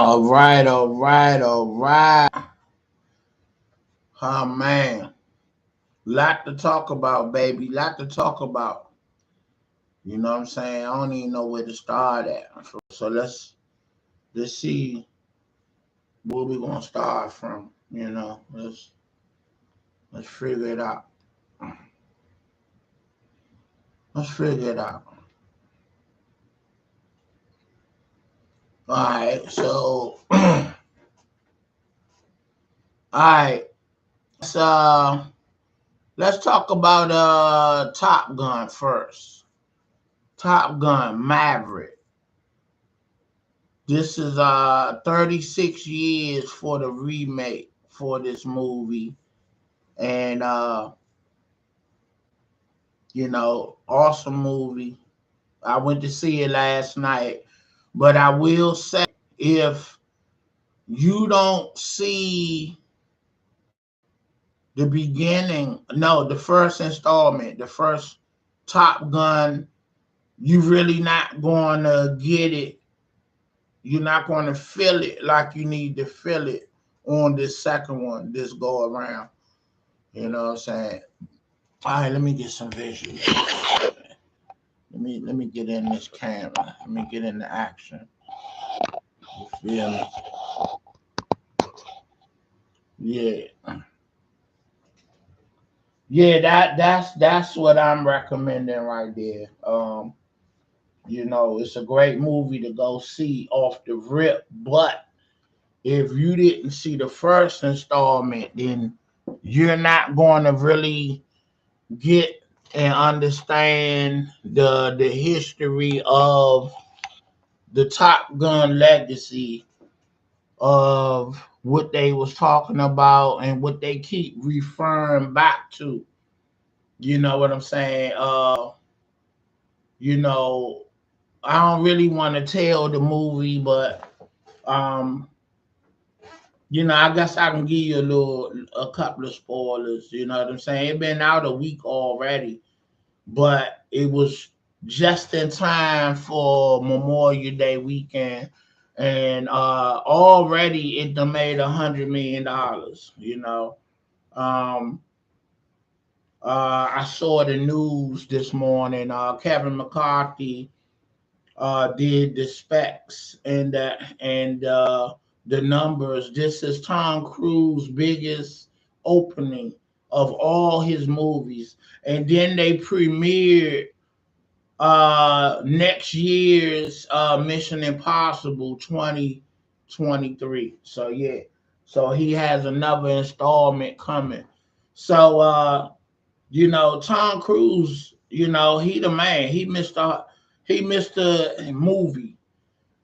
All right, all right, all right. Oh man, lot to talk about, baby. Lot to talk about. You know what I'm saying? I don't even know where to start at. So let's see where we gonna start from. Let's figure it out. Let's figure it out. All right, so all right, let's uh let's talk about Top Gun first. Top Gun Maverick. This is 36 years for the remake for this movie. And awesome movie. I went to see it last night. But I will say, if you don't see the beginning, no, the first installment, the first Top Gun, you really not going to get it. You're not going to feel it like you need to feel it on this second one, this go around. You know what I'm saying? All right, let me get some visuals. Let me get in this camera. Let me get into action. You feel me? Yeah. Yeah, that's what I'm recommending right there. It's a great movie to go see off the rip, but if you didn't see the first installment, then you're not going to really get and understand the history of the Top Gun legacy of what they was talking about and what they keep referring back to. You know what I'm saying? You know, I don't really want to tell the movie, but um, I guess I can give you a couple of spoilers. You know what I'm saying? It been out a week already, but it was just in time for Memorial Day weekend, and already it done made $100 million. Um, I saw the news this morning. Kevin McCarthy did the specs and the numbers. This is Tom Cruise's biggest opening of all his movies, and then they premiered next year's Mission Impossible 2023. So yeah, so he has another installment coming. So Tom Cruise, he the man. He missed the movie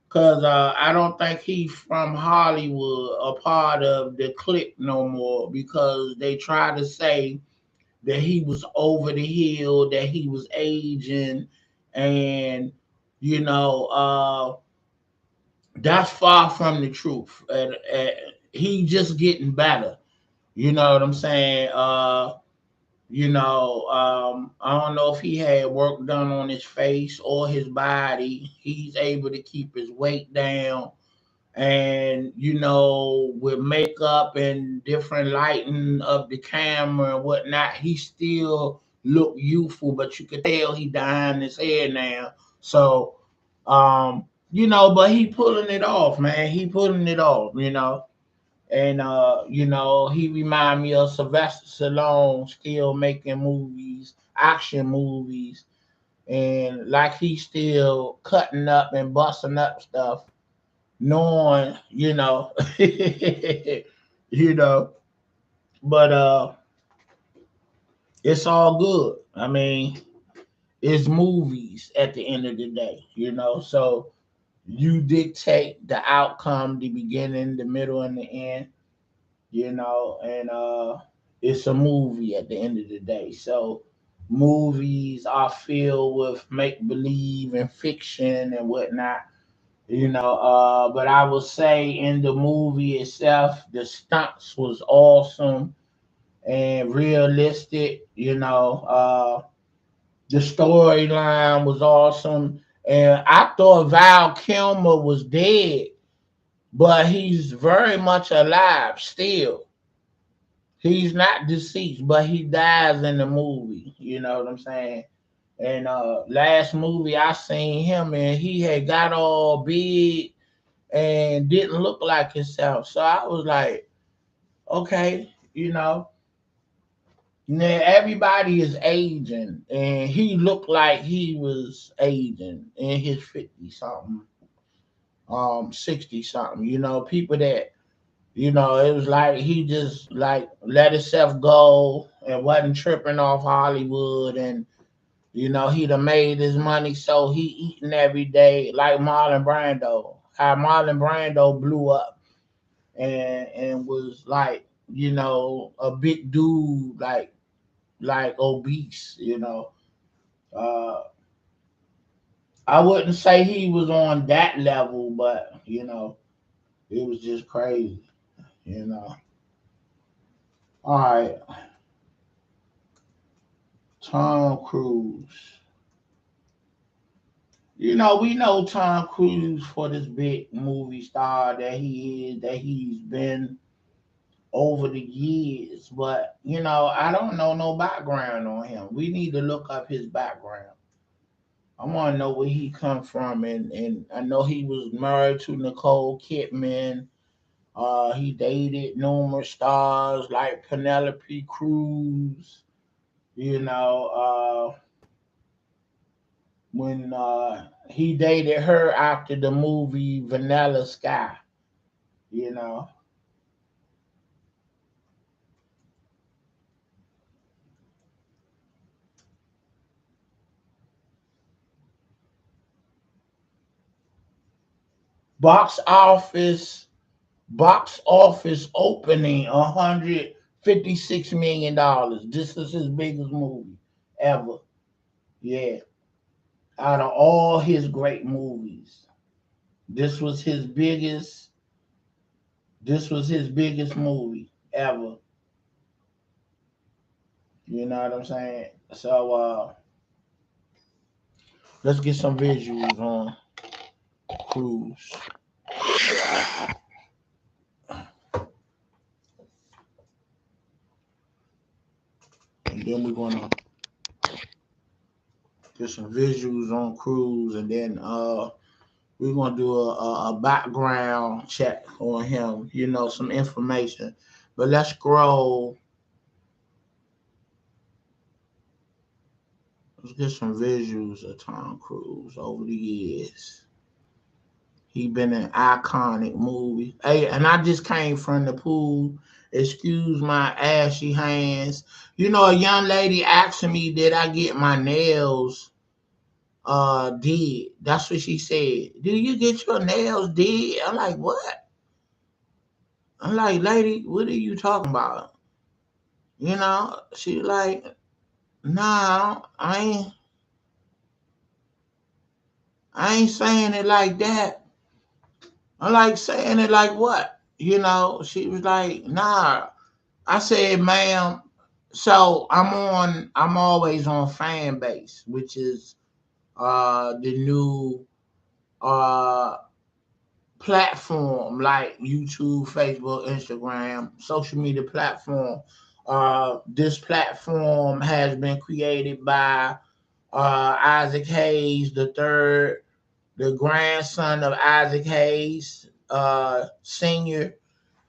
because I don't think he from Hollywood a part of the clique no more because they try to say that he was over the hill, that he was aging, and you know that's far from the truth. And he just getting better. You know what I'm saying? I don't know if he had work done on his face or his body. He's able to keep his weight down. And, with makeup and different lighting of the camera and whatnot, he still look youthful, but you could tell he dying his hair now. So, but he pulling it off, man. He pulling it off. And he remind me of Sylvester Stallone still making movies, action movies, and like he's still cutting up and busting up stuff, knowing, you know, but it's all good. I mean, it's movies at the end of the day. So you dictate the outcome, the beginning, the middle, and the end. And it's a movie at the end of the day. So movies are filled with make believe and fiction and whatnot. But I will say in the movie itself, the stunts was awesome and realistic. The storyline was awesome, and I thought Val Kilmer was dead but he's very much alive still. He's not deceased, but he dies in the movie. You know what I'm saying? And last movie I seen him in, he had got all big and didn't look like himself. So I was like, okay, now everybody is aging, and he looked like he was aging in his 50 something, 60 something. People that it was like he just like let himself go and wasn't tripping off Hollywood, and he'd have made his money, so he eating every day like Marlon Brando. How Marlon Brando blew up and was like a big dude, like obese. Uh, I wouldn't say he was on that level, but it was just crazy. You know. All right, Tom Cruise. We know Tom Cruise for this big movie star that he is, that he's been over the years, but I don't know no background on him. We need to look up his background. I want to know where he come from, and I know he was married to Nicole Kidman. He dated numerous stars like Penelope Cruz. You know, when he dated her after the movie Vanilla Sky. You know, box office box office opening $156 million. This is his biggest movie ever. Yeah, out of all his great movies, this was his biggest. This was his biggest movie ever. You know what I'm saying? So let's get some visuals on Cruise, and then we're gonna get some visuals on Cruise, and then we're gonna do a background check on him. Some information. But let's scroll. Let's get some visuals of Tom Cruise over the years. He been in iconic movies. Hey, and I just came from the pool. Excuse my ashy hands. A young lady asking me, did I get my nails did? That's what she said. Do you get your nails did? I'm like, what? I'm like, lady, what are you talking about? She like, nah, I ain't saying it like that. I'm like, saying it like what? She was like, nah. I said, ma'am, so I'm always on fan base, which is the new uh platform like YouTube, Facebook, Instagram, social media platform. This platform has been created by Isaac Hayes the third, the grandson of Isaac Hayes Senior,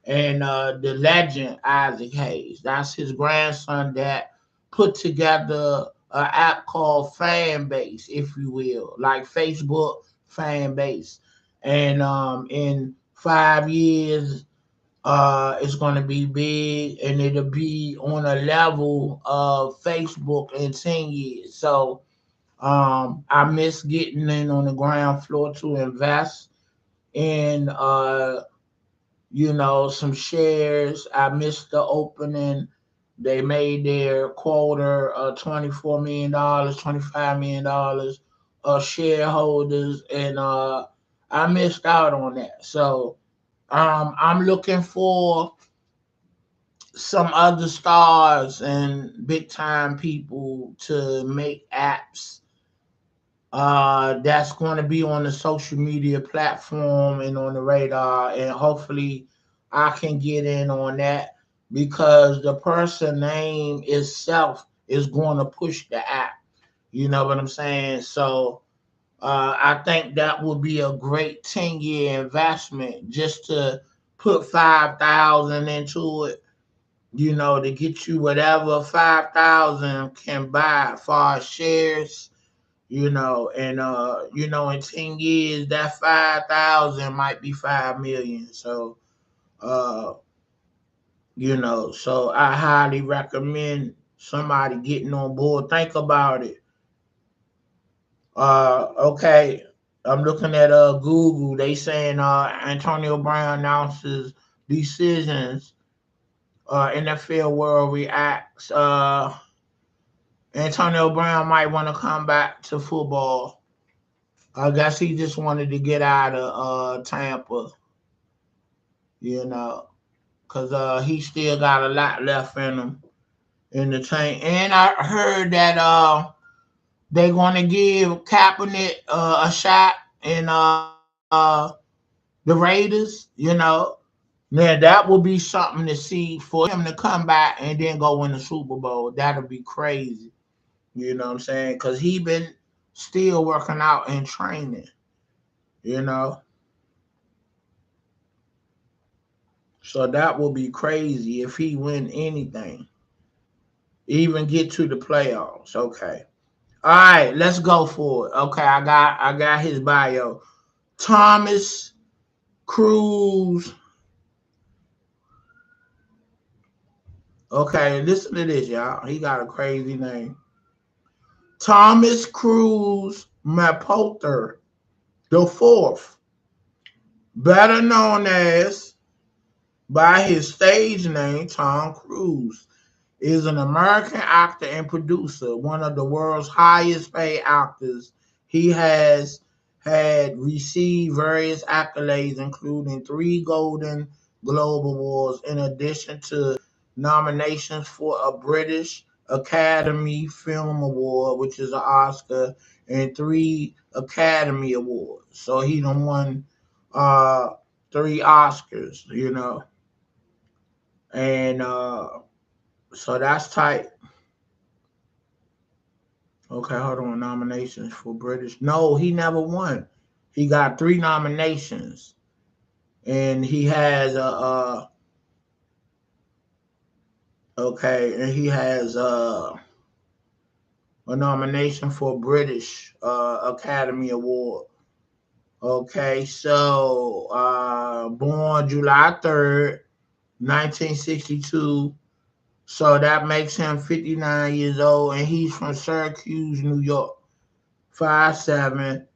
and the legend Isaac Hayes. That's his grandson that put together an app called Fan Base, if you will, like Facebook Fan Base. And in 5 years, it's going to be big, and it'll be on a level of Facebook in 10 years. So I miss getting in on the ground floor to invest in some shares. I missed the opening. They made their quota $24 million, $25 million shareholders, and I missed out on that. So I'm looking for some other stars and big time people to make apps That's going to be on the social media platform and on the radar, and hopefully I can get in on that because the person name itself is going to push the app. You know what I'm saying? So I think that would be a great 10-year investment just to put 5,000 into it. You know, to get you whatever 5,000 can buy as far as shares. And in 10 years that 5,000 might be 5 million. So uh, so I highly recommend somebody getting on board. Think about it. Okay, I'm looking at Google. They saying Antonio Brown announces decisions. NFL World reacts. Antonio Brown might want to come back to football. I guess he just wanted to get out of Tampa, you know, because he still got a lot left in him in the tank. And I heard that they're going to give Kaepernick a shot in the Raiders, Now that would be something to see for him to come back and then go win the Super Bowl. That'll be crazy. You know what I'm saying? Because he been still working out and training. You know, so that would be crazy if he win anything, even get to the playoffs. Okay. All right, let's go for it. Okay, I got his bio. Thomas Cruz. Okay, listen to this, y'all. He got a crazy name. Thomas Cruz Mapother the fourth, better known as by his stage name Tom Cruise, is an American actor and producer, one of the world's highest paid actors. He has had received various accolades, including 3 Golden Globe Awards, in addition to nominations for a British Academy Film Award, which is an Oscar, and 3 Academy Awards. So he done won uh, 3 Oscars, and so that's tight. Okay, hold on. Nominations for British. No, he never won. He got 3 nominations, and he has okay, and he has a nomination for British Academy Award. Okay, so born July 3rd, 1962. So that makes him 59 years old, and he's from Syracuse, New York. 5'7".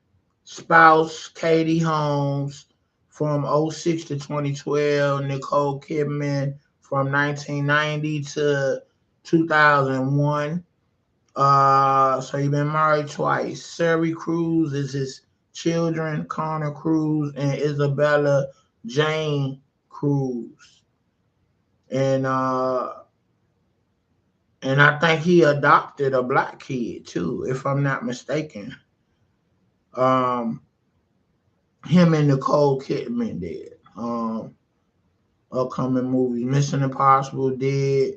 Spouse Katie Holmes from '06 to 2012. Nicole Kidman from 1990 to 2001. So he's been married twice. Suri Cruz is his children, Connor Cruz and Isabella Jane Cruz. And I think he adopted a black kid too, if I'm not mistaken. Um, him and Nicole Kidman did. Upcoming movies: Mission Impossible Dead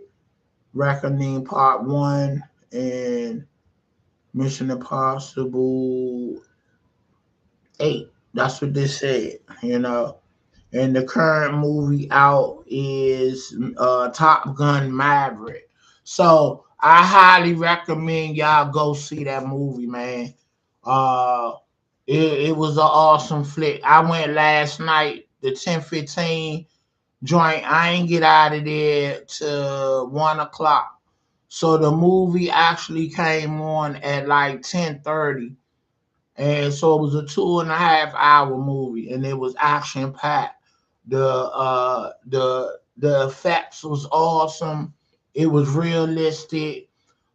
Reckoning Part One and Mission Impossible 8. That's what they said. And the current movie out is Top Gun Maverick. So I highly recommend y'all go see that movie, man. Uh, it was an awesome flick. I went last night, the 10:15 joint. I ain't get out of there till 1 o'clock. So the movie actually came on at like 10:30. And so it was a 2.5 hour movie, and it was action packed. The effects was awesome. It was realistic.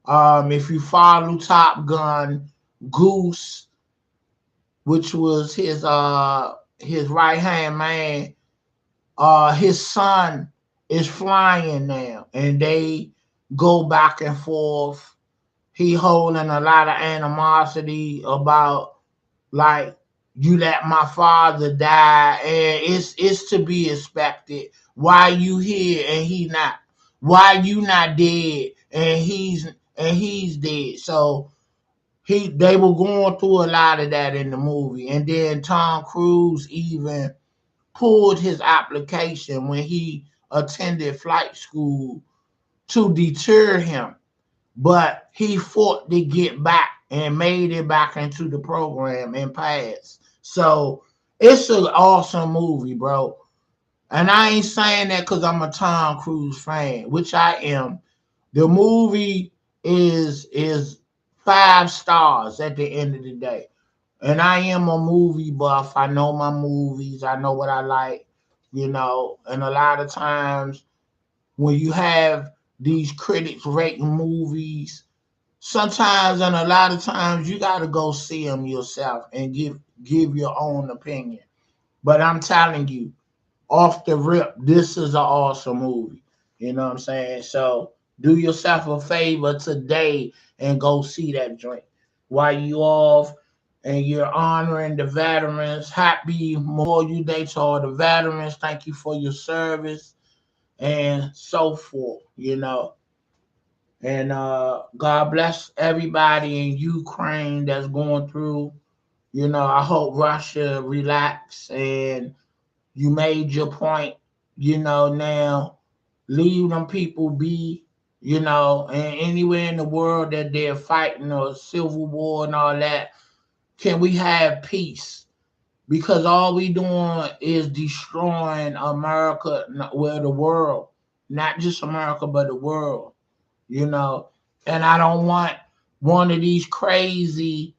If you follow Top Gun, Goose, which was his right hand man, his son is flying now, and they go back and forth. he holding a lot of animosity about like you let my father die, and it's to be expected. Why you here and he not? Why you not dead and he's dead? So they were going through a lot of that in the movie, and then Tom Cruise even pulled his application when he attended flight school to deter him, but he fought to get back and made it back into the program and passed. So it's an awesome movie, bro. And I ain't saying that because I'm a Tom Cruise fan, which I am. The movie is 5 stars at the end of the day. And I am a movie buff. I know my movies. I know what I like, And a lot of times when you have these critics rating movies, sometimes and a lot of times you got to go see them yourself and give your own opinion. But I'm telling you, off the rip, this is an awesome movie. You know what I'm saying? So do yourself a favor today and go see that joint while you off and you're honoring the veterans. Happy Memorial Day to all the veterans. Thank you for your service and so forth. And God bless everybody in Ukraine that's going through. I hope Russia relax and you made your point. Now leave them people be. And anywhere in the world that they're fighting or civil war and all that, can we have peace? Because all we doing is destroying America, well, the world, not just America, but the world. you know. And I don't want one of these crazy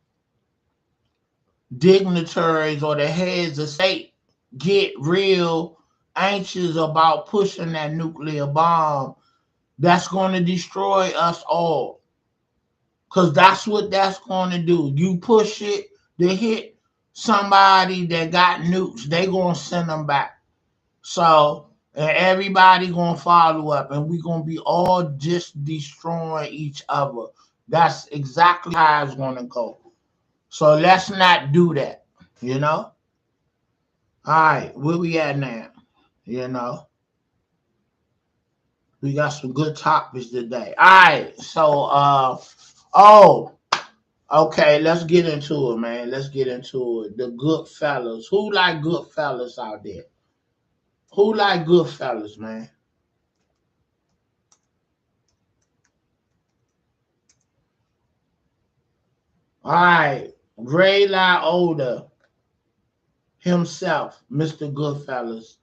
dignitaries or the heads of state get real anxious about pushing that nuclear bomb that's going to destroy us all. Because that's what that's going to do. You push it to hit somebody that got nukes, they going to send them back. So, and everybody going to follow up, and we going to be all just destroying each other. That's exactly how it's going to go. So let's not do that, you know? All right, where we at now? You know, we got some good topics today. All right, so, oh, okay, let's get into it, man. Let's get into it. The good fellas. Who like good fellas out there? Who like good fellas, man? All right, Ray Liotta himself, Mr. Goodfellas,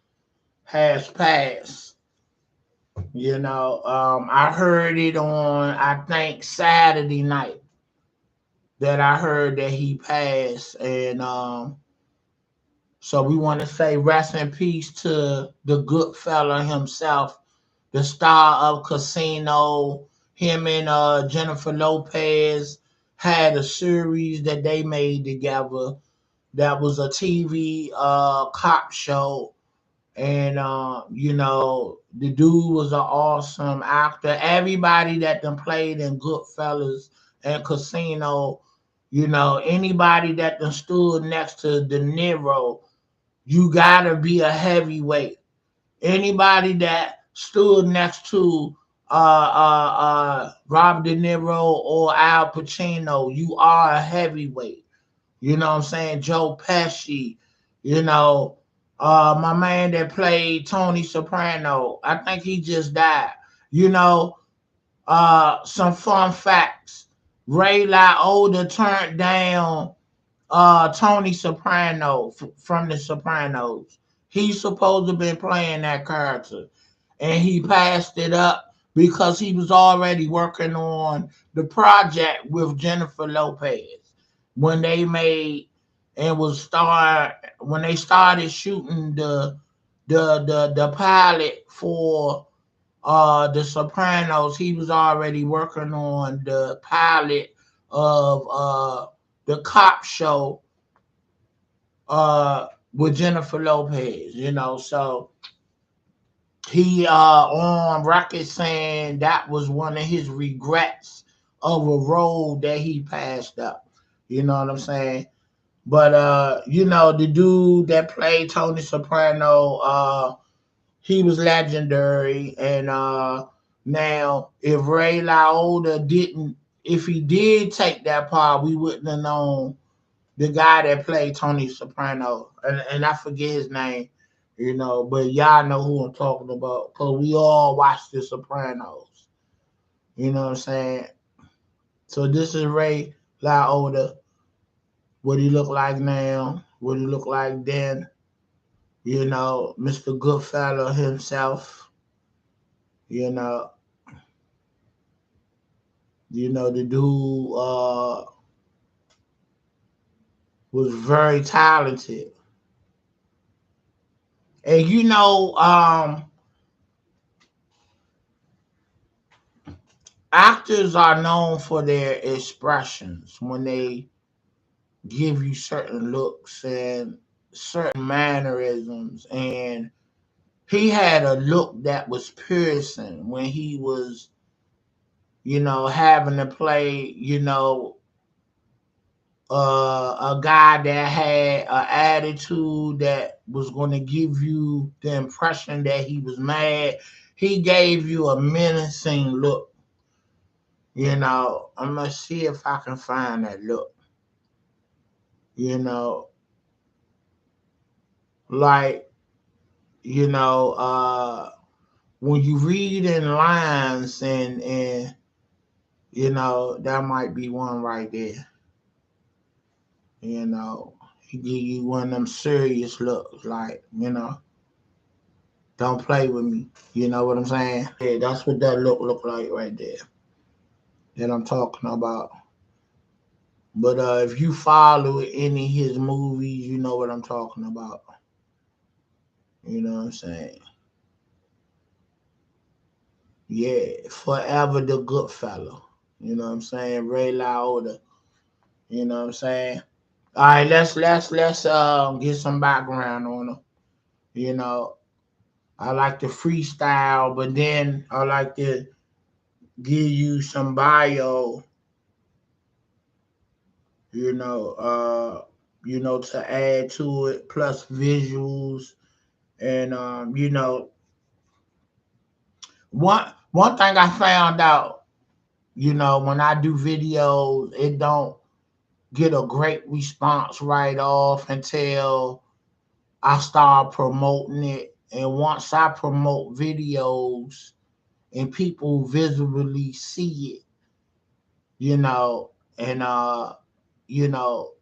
has passed. I heard it on, I think, Saturday night that I heard that he passed. And so we want to say rest in peace to the good fella himself, the star of Casino. Him and Jennifer Lopez had a series that they made together that was a TV cop show. And the dude was an awesome actor. Everybody that done played in Goodfellas and Casino, anybody that done stood next to De Niro, you gotta be a heavyweight. Anybody that stood next to Robert De Niro or Al Pacino, you are a heavyweight. You know what I'm saying? Joe Pesci, you know, my man that played Tony Soprano, I think he just died. Some fun facts. Ray Liotta turned down Tony Soprano from The Sopranos. He's supposed to have been playing that character, and he passed it up because he was already working on the project with Jennifer Lopez when they made and was start when they started shooting the pilot for The Sopranos. He was already working on the pilot of the cop show with Jennifer Lopez, so he on record saying that was one of his regrets of a road that he passed up. You know what I'm saying? But the dude that played Tony Soprano, he was legendary. And now, if Ray Liotta didn't, if he did take that part, we wouldn't have known the guy that played Tony Soprano, and I forget his name, but y'all know who I'm talking about because we all watched The Sopranos. You know what I'm saying? So this is Ray Liotta. What he look like now? What he look like then? Mr. Goodfellow himself. You know, the dude was very talented, and actors are known for their expressions when they give you certain looks and certain mannerisms. And he had a look that was piercing when he was, having to play, a guy that had an attitude that was going to give you the impression that he was mad. He gave you a menacing look. I'm going to see if I can find that look. You know, like, you know, uh, when you read in lines and that might be one right there. He give you one of them serious looks, like, don't play with me. You know what I'm saying? Yeah, that's what that look like right there that I'm talking about. But if you follow any of his movies, you know what I'm talking about. You know what I'm saying? Yeah, forever the good fellow. You know what I'm saying? Ray Liotta. You know what I'm saying? All right, let's get some background on him. You know, I like to freestyle, but then I like to give you some bio. You know, to add to it, plus visuals, and one thing I found out, when I do videos, it don't get a great response right off until I start promoting it. And once I promote videos and people visibly see it, and you know,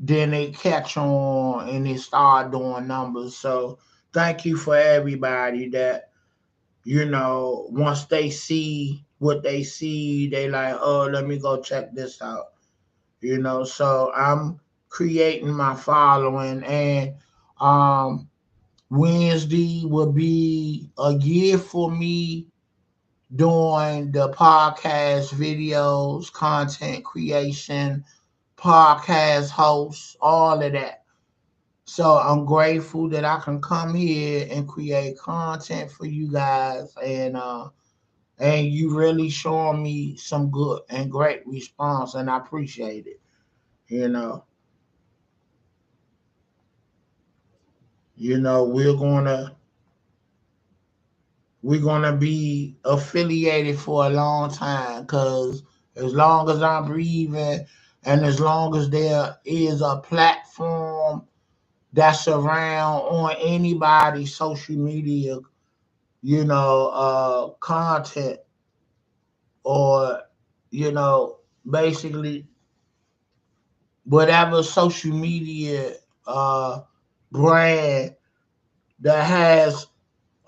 then they catch on and they start doing numbers. So thank you for everybody that, once they see what they see, they like, oh, let me go check this out. So I'm creating my following, and Wednesday will be a year for me doing the podcast videos, content creation, podcast hosts, all of that. So I'm grateful that I can come here and create content for you guys, and you really showing me some good and great response, and I appreciate it. You know, we're gonna be affiliated for a long time, because as long as I'm breathing and as long as there is a platform that's around on anybody's social media, content, or you know basically whatever social media uh brand that has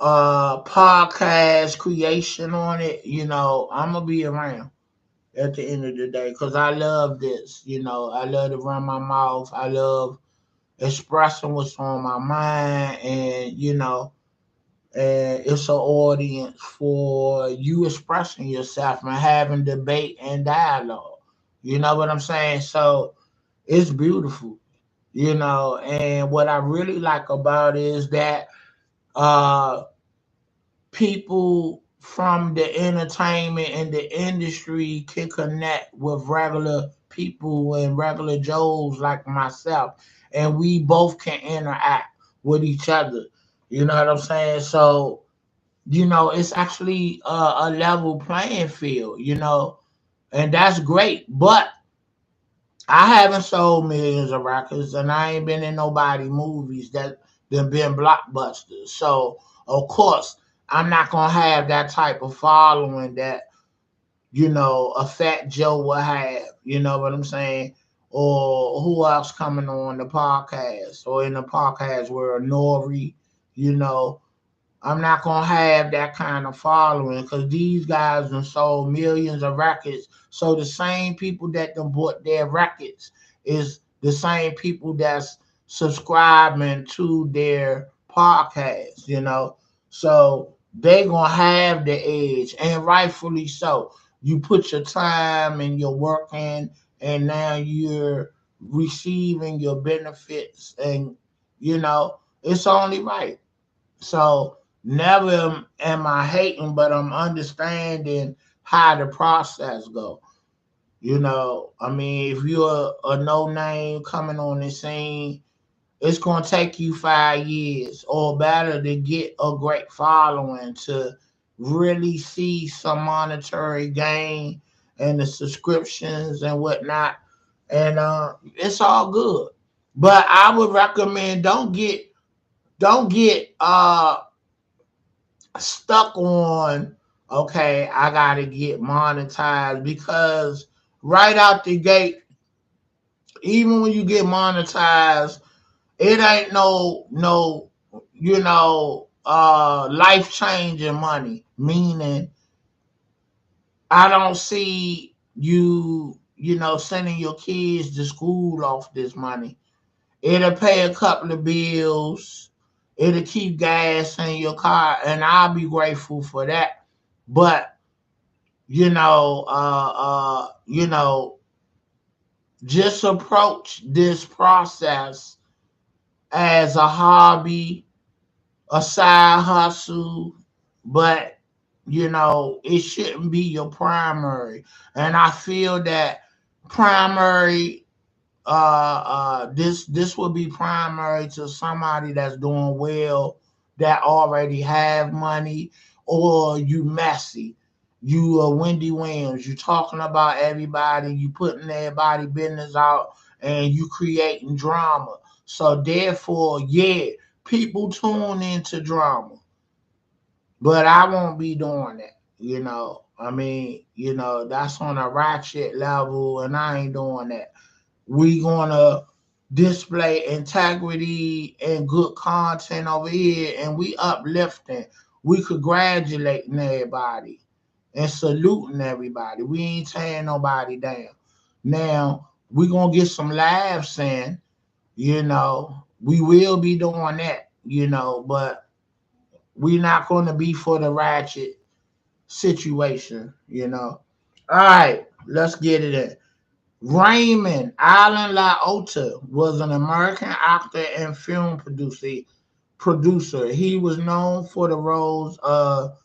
podcast creation on it, I'm gonna be around at the end of the day, because I love this. I love to run my mouth. I love expressing what's on my mind, and it's an audience for you expressing yourself and having debate and dialogue. You know what I'm saying? So it's beautiful. And what I really like about it is that uh people from the entertainment and the industry can connect with regular people and regular Joes like myself, and we both can interact with each other. You know what I'm saying? So, it's actually a level playing field, and that's great. But I haven't sold millions of records, and I ain't been in nobody movies that been blockbusters. So, of course, I'm not gonna have that type of following that a Fat Joe will have. You know what I'm saying? Or who else coming on the podcast or in the podcast where Nori, you know, I'm not gonna have that kind of following because these guys have sold millions of records. So the same people that done bought their records is the same people that's subscribing to their podcast. So they gonna have the edge, and rightfully so. You put your time and your work in, and now you're receiving your benefits, and it's only right. So never am I hating, but I'm understanding how the process go. I mean, if you're a no name coming on the scene, it's gonna take you 5 years or better to get a great following to really see some monetary gain and the subscriptions and whatnot. And it's all good. But I would recommend don't get stuck on, okay, I gotta get monetized, because right out the gate, even when you get monetized, it ain't no life changing money. Meaning I don't see you sending your kids to school off this money. It'll pay a couple of bills. It'll keep gas in your car, and I'll be grateful for that. But just approach this process as a hobby, a side hustle, but it shouldn't be your primary. And I feel that primary this would be primary to somebody that's doing well, that already have money, or you messy. You are Wendy Williams. You talking about everybody. You putting everybody business out, and you creating drama. So therefore, yeah, people tune into drama, but I won't be doing that. I mean, that's on a ratchet level, and I ain't doing that. We gonna display integrity and good content over here, and we uplifting, we congratulating everybody and saluting everybody. We ain't tearing nobody down. Now we gonna get some laughs in, we will be doing that, but we not gonna be for the ratchet situation. All right, let's get it in. Raymond Allen Liotta was an American actor and film producer. He was known for the roles of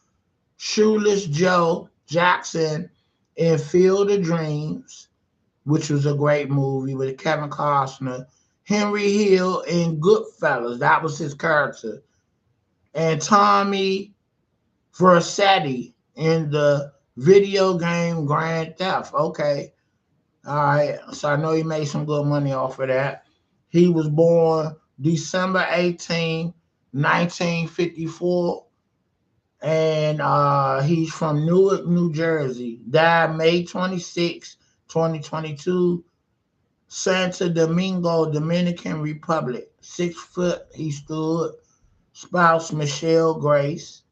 Shoeless Joe Jackson in Field of Dreams, which was a great movie with Kevin Costner. Henry Hill in Goodfellas, that was his character. And Tommy Vercetti in the video game Grand Theft. Okay. All right, so I know he made some good money off of that. He was born December 18, 1954, and he's from Newark, New Jersey. Died May 26, 2022, Santo Domingo, Dominican Republic. 6 foot he stood. Spouse Michelle Grace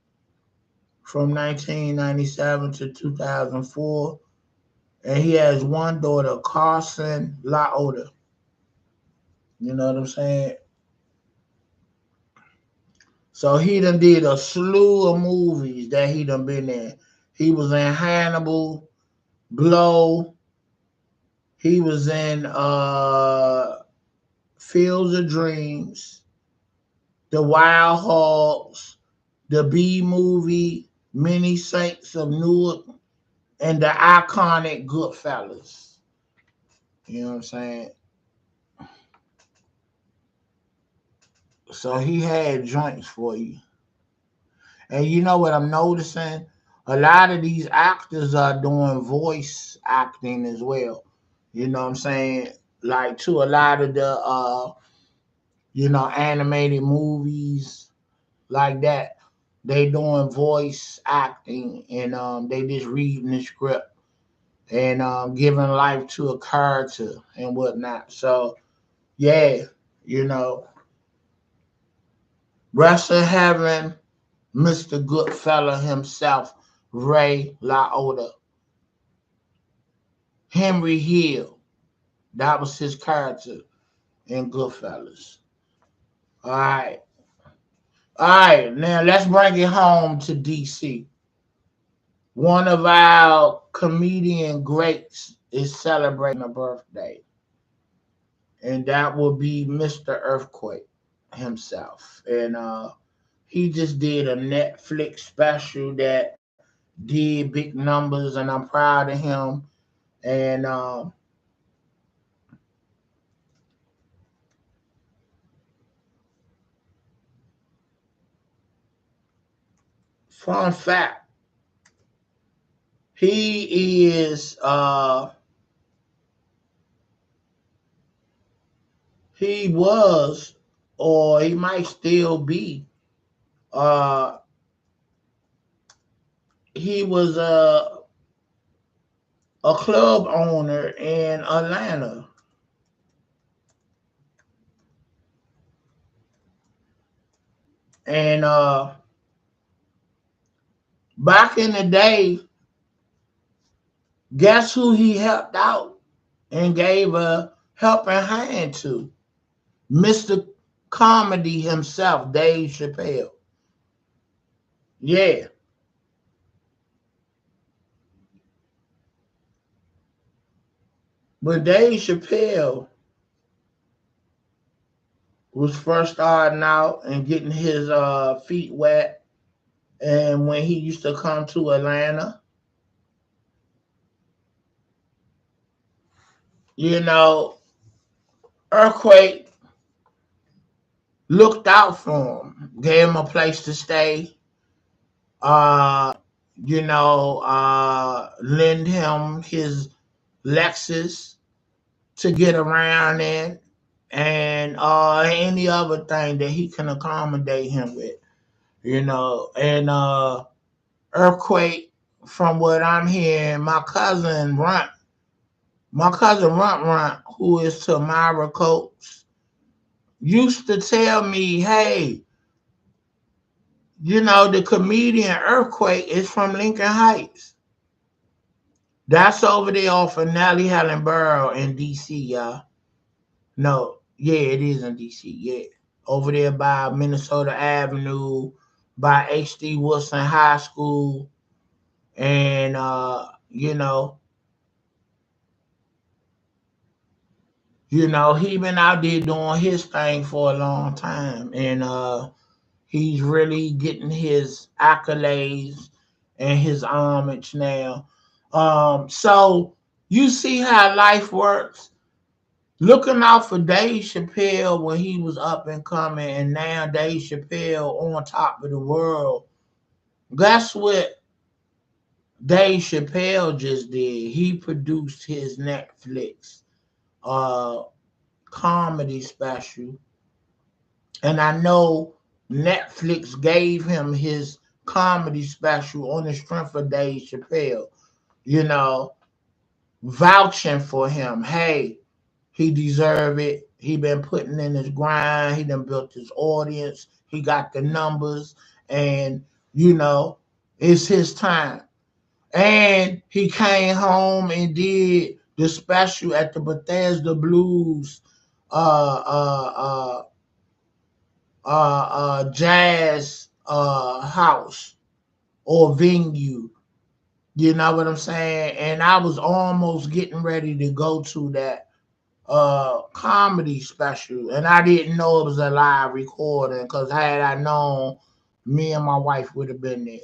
from 1997 to 2004. And he has one daughter, Carson Liotta. You know what I'm saying? So he done did a slew of movies that he done been in. He was in Hannibal, Blow. He was in Fields of Dreams, The Wild Hogs, the B movie, Many Saints of Newark, and the iconic Goodfellas. You know what I'm saying? So he had joints for you. And you know what I'm noticing? A lot of these actors are doing voice acting as well. You know what I'm saying? Like to a lot of the animated movies like that. They doing voice acting and they just reading the script and giving life to a character and whatnot. So yeah, you know, rest in heaven, Mr. Goodfella himself, Ray Liotta, Henry Hill. That was his character in Goodfellas. All right. All right, now let's bring it home to DC. One of our comedian greats is celebrating a birthday, and that will be Mr. Earthquake himself. And he just did a Netflix special that did big numbers, and I'm proud of him. And fun fact, he is he was or he might still be uh he was a club owner in Atlanta. And back in the day, guess who he helped out and gave a helping hand to? Mr. Comedy himself, Dave Chappelle. Yeah, but Dave Chappelle was first starting out and getting his feet wet. And when he used to come to Atlanta, you know, Earthquake looked out for him, gave him a place to stay, uh, lend him his Lexus to get around in, and any other thing that he can accommodate him with, And Earthquake, from what I'm hearing, my cousin Runt, who is Tamara Coates, used to tell me, hey, the comedian Earthquake is from Lincoln Heights. That's over there off of Nellie Helen Borough in DC, y'all. No, yeah, it is in DC, yeah. Over there by Minnesota Avenue, by H.D. Wilson High School, and he been out there doing his thing for a long time, and he's really getting his accolades and his homage now. So you see how life works. Looking out for Dave Chappelle when he was up and coming, and now Dave Chappelle on top of the world. Guess what Dave Chappelle just did? He produced his Netflix uh, comedy special, and I know Netflix gave him his comedy special on the strength of Dave Chappelle. You know, vouching for him. Hey, he deserve it. He been putting in his grind. He done built his audience. He got the numbers, and you know, it's his time. And he came home and did the special at the Bethesda Blues uh, uh, uh, jazz house or venue. You know what I'm saying? And I was almost getting ready to go to that comedy special, and I didn't know it was a live recording because had I known, me and my wife would have been there.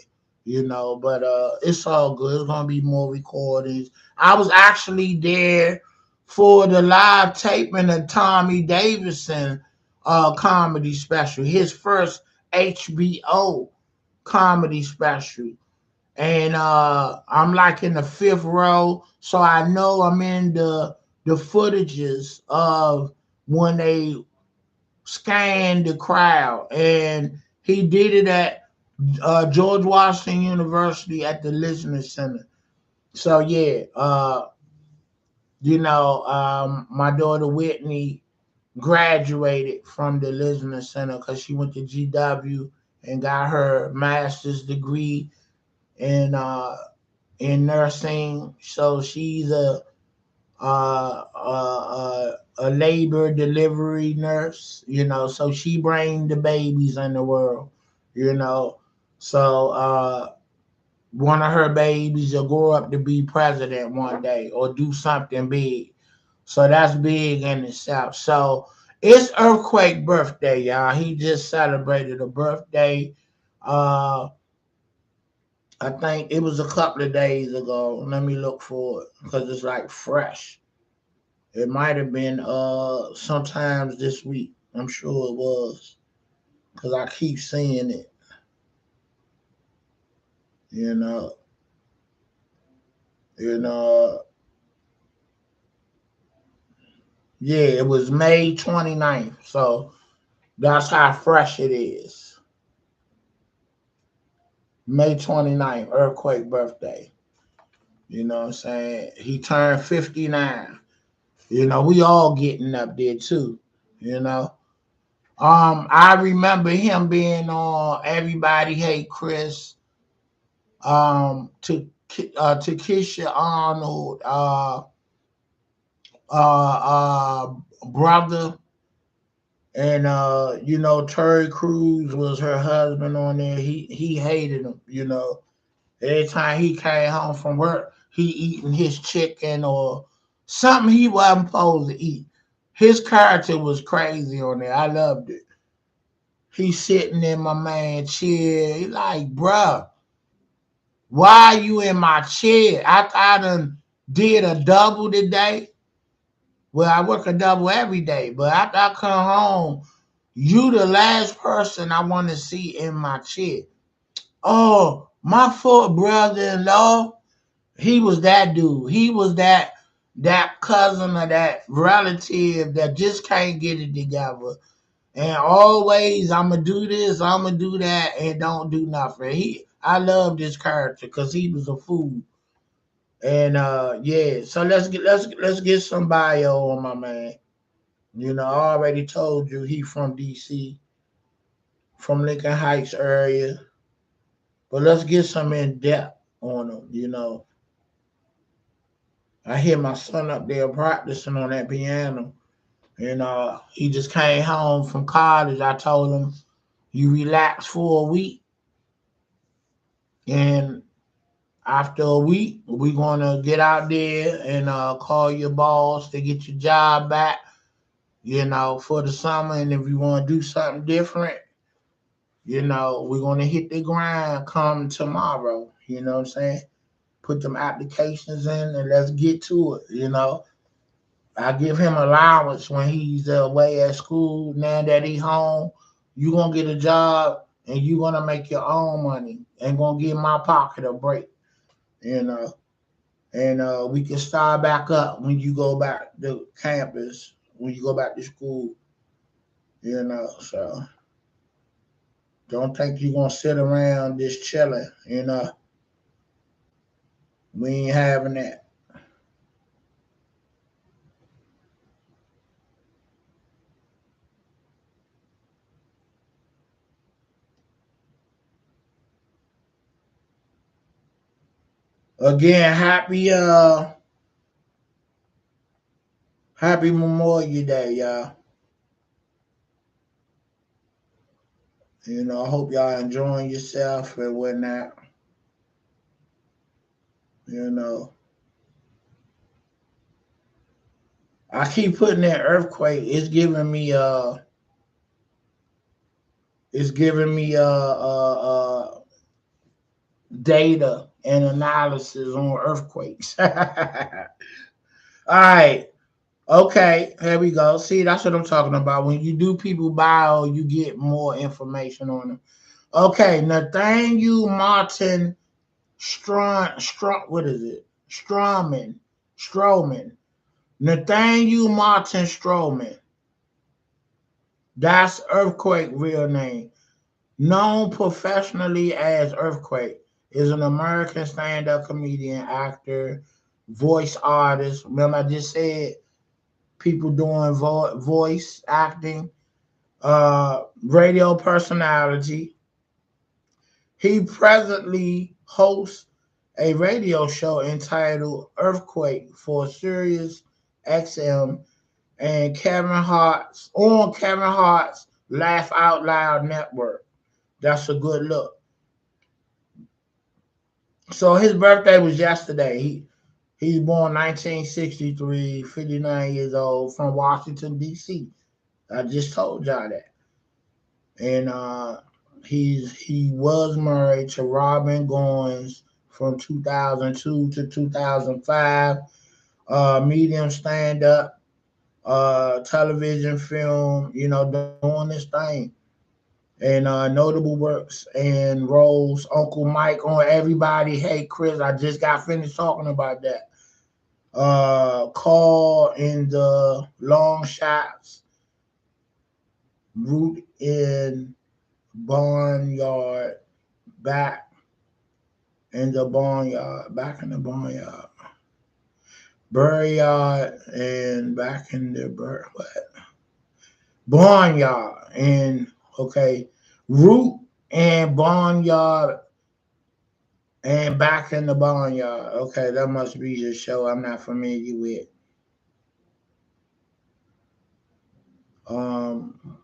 But it's all good. It's gonna be more recordings. I was actually there for the live taping of Tommy Davidson comedy special, his first HBO comedy special. And I'm like in the fifth row, so I know I'm in the footages of when they scanned the crowd, and he did it at George Washington University at the Listening Center. So yeah, my daughter Whitney graduated from the Listening Center because she went to GW and got her master's degree in nursing. So she's a labor delivery nurse. So she bring the babies in the world. You know, so one of her babies will grow up to be president one day or do something big. So that's big in itself. So it's Earthquake birthday, y'all. He just celebrated a birthday. Uh, I think it was a couple of days ago. Let me look for it because it's like fresh. It might have been sometimes this week. I'm sure it was because I keep seeing it. You know, you know. Yeah, it was May 29th. So that's how fresh it is. May 29th, Earthquake birthday. You know what I'm saying? He turned 59. We all getting up there too. You know. I remember him being on Everybody Hate Chris, to Keisha Arnold, brother, and Terry Crews was her husband on there. He hated him. Every time he came home from work, he eating his chicken or something he wasn't supposed to eat. His character was crazy on there. I loved it. He sitting in my man chair. He like, bruh, why are you in my chair? I done did a double today. Well, I work a double every day, but after I come home, you the last person I want to see in my chair. Oh, my full brother-in-law, he was that dude. He was that cousin or that relative that just can't get it together. And always I'ma do this, I'ma do that, and don't do nothing. I love this character because he was a fool. And yeah, so let's get some bio on my man. I already told you he from DC, from Lincoln Heights area. But let's get some in depth on him. I hear my son up there practicing on that piano. He just came home from college. I told him, you relax for a week, and after a week, we're gonna get out there and call your boss to get your job back, for the summer. And if you want to do something different, we're gonna hit the grind come tomorrow. You know what I'm saying? Put them applications in and let's get to it. I give him allowance when he's away at school. Now that he's home, you gonna get a job and you gonna make your own money and gonna give my pocket a break, you know. And we can start back up when you go back to campus, when you go back to school. So don't think you're gonna sit around just chilling. We ain't having that. Again, happy Memorial Day, y'all. I hope y'all enjoying yourself and whatnot. You know, I keep putting that earthquake. It's giving me data and analysis on earthquakes. All right. Okay, here we go. See, that's what I'm talking about. When you do people bio, you get more information on them. Okay, Nathaniel Martin what is it? Stroman. Nathaniel Martin Stroman. That's Earthquake real name. Known professionally as Earthquake, is an American stand-up comedian, actor, voice artist. Remember I just said people doing voice acting, radio personality. He presently hosts a radio show entitled Earthquake for Sirius XM and Kevin Hart's Laugh Out Loud network. That's a good look. So his birthday was yesterday. He's born 1963, 59 years old, from Washington D.C. I just told y'all that. And he was married to Robin Goins from 2002 to 2005. Medium stand up, television, film, doing this thing. And notable works and roles. Uncle Mike on Everybody. Hey, Chris, I just got finished talking about that. Call in the Long Shots. Root in Barnyard. Back back in the barnyard, Burryard, and back in the barnyard, and okay, Root and Barnyard, and back in the barnyard. Okay, that must be a show I'm not familiar with. Um,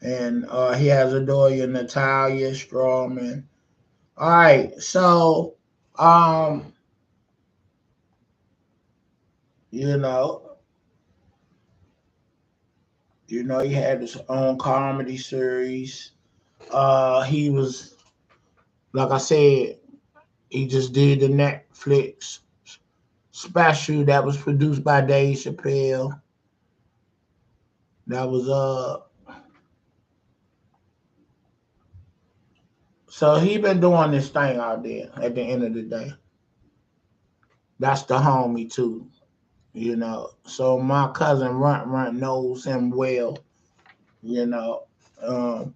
and he has a daughter, Natalia Strawman. All right, so um, you know, he had his own comedy series. He was, like I said, he just did the Netflix special that was produced by Dave Chappelle. That was so he been doing this thing out there at the end of the day. That's the homie too. So my cousin Runt knows him well, you know. Um,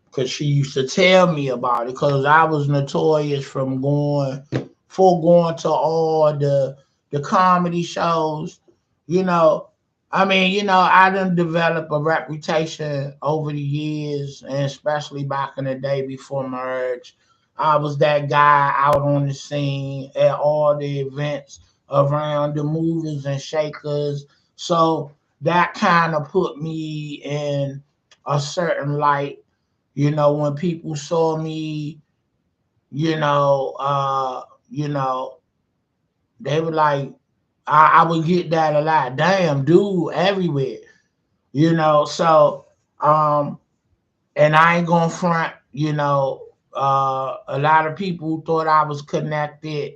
because she used to tell me about it because I was notorious from going to all the comedy shows. You know, I mean, I done developed a reputation over the years, and especially back in the day before marriage. I was that guy out on the scene at all the events around the movers and shakers. So that kind of put me in a certain light, when people saw me, you know, uh, you know, they were like, I would get that a lot. Damn, dude, everywhere, So, um, and I ain't gonna front, a lot of people thought I was connected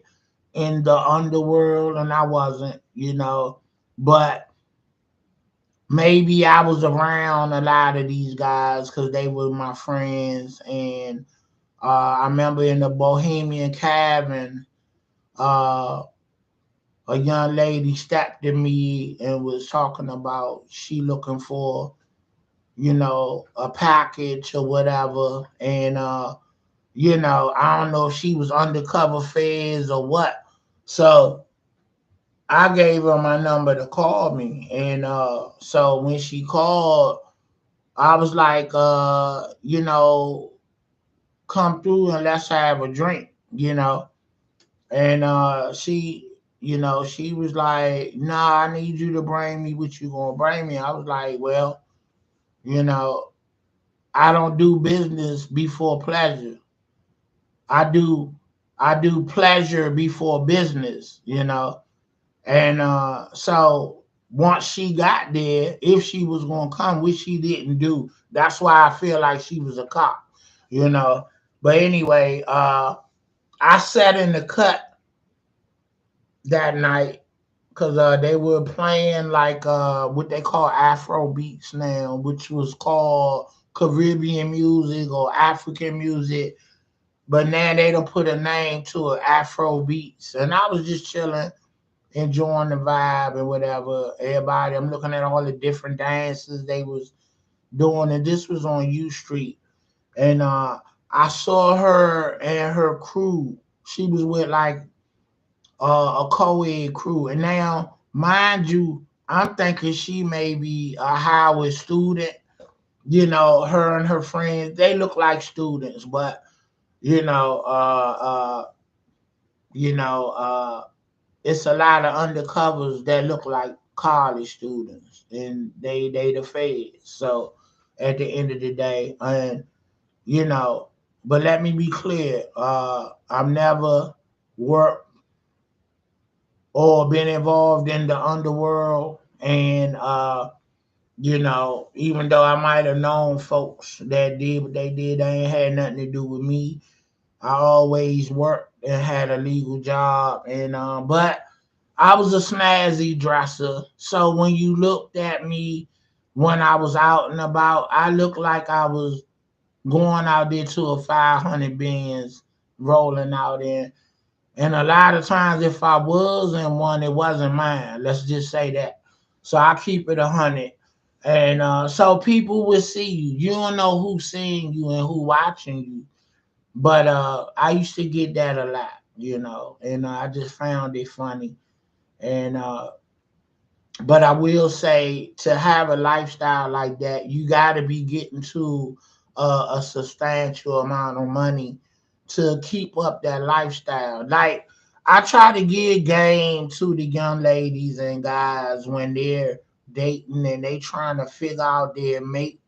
in the underworld, and I wasn't, But maybe I was around a lot of these guys because they were my friends, and I remember in the Bohemian Cavern, uh, a young lady stepped to me and was talking about she looking for, a package or whatever. And, I don't know if she was undercover feds or what. So I gave her my number to call me. And so when she called, I was like, come through and let's have a drink. And she was like, nah, I need you to bring me what you gonna bring me. I was like, well, you know, I don't do business before pleasure. I do I do pleasure before business. And so once she got there, if she was gonna come, which she didn't do, that's why I feel like she was a cop, you know. But anyway, I sat in the cut that night because they were playing like what they call Afro beats now, which was called Caribbean music or African music. But now they don't put a name to it, Afro beats. And I was just chilling, enjoying the vibe and whatever. Everybody, I'm looking at all the different dances they was doing, and this was on U Street. And I saw her and her crew. She was with like a co-ed crew. And now, mind you, I'm thinking she may be a Howard student. You know, her and her friends, they look like students, but you know, you know, it's a lot of undercovers that look like college students, and they the feds. So at the end of the day, and you know, but let me be clear, I've never worked or been involved in the underworld, and you know, even though I might have known folks that did what they did, they ain't had nothing to do with me. I always worked and had a legal job, and but I was a snazzy dresser. So when you looked at me when I was out and about, I looked like I was going out there to a 500 bins rolling out in. And a lot of times, if I was in one, it wasn't mine. Let's just say that. So I keep it 100. And so people will see you. You don't know who's seeing you and who watching you. But I used to get that a lot, you know, and I just found it funny. And but I will say to have a lifestyle like that, you got to be getting to a substantial amount of money to keep up that lifestyle. Like I try to give game to the young ladies and guys when they're dating and they trying to figure out their mate.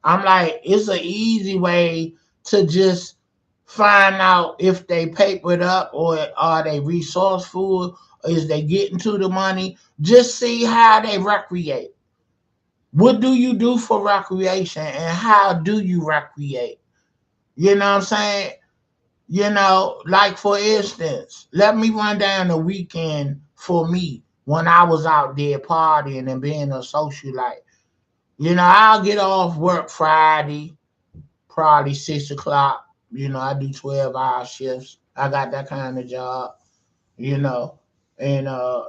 I'm like, it's an easy way to just find out if they papered up or are they resourceful, or is they getting to the money. Just see how they recreate. What do you do for recreation and how do you recreate? You know what I'm saying? You know, like for instance, let me run down the weekend for me when I was out there partying and being a socialite. You know, I'll get off work Friday, probably 6 o'clock. You know, I do 12-hour shifts. I got that kind of job, you know. And I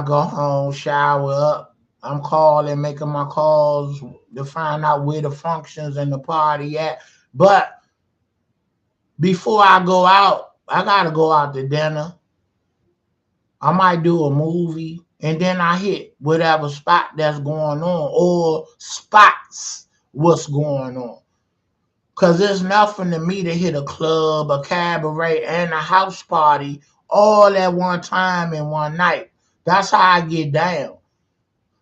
go home, shower up. I'm calling, making my calls to find out where the functions and the party at. But before I go out, I gotta go out to dinner. I might do a movie, and then I hit whatever spot that's going on or spots what's going on. Cause there's nothing to me to hit a club, a cabaret, and a house party all at one time in one night. That's how I get down.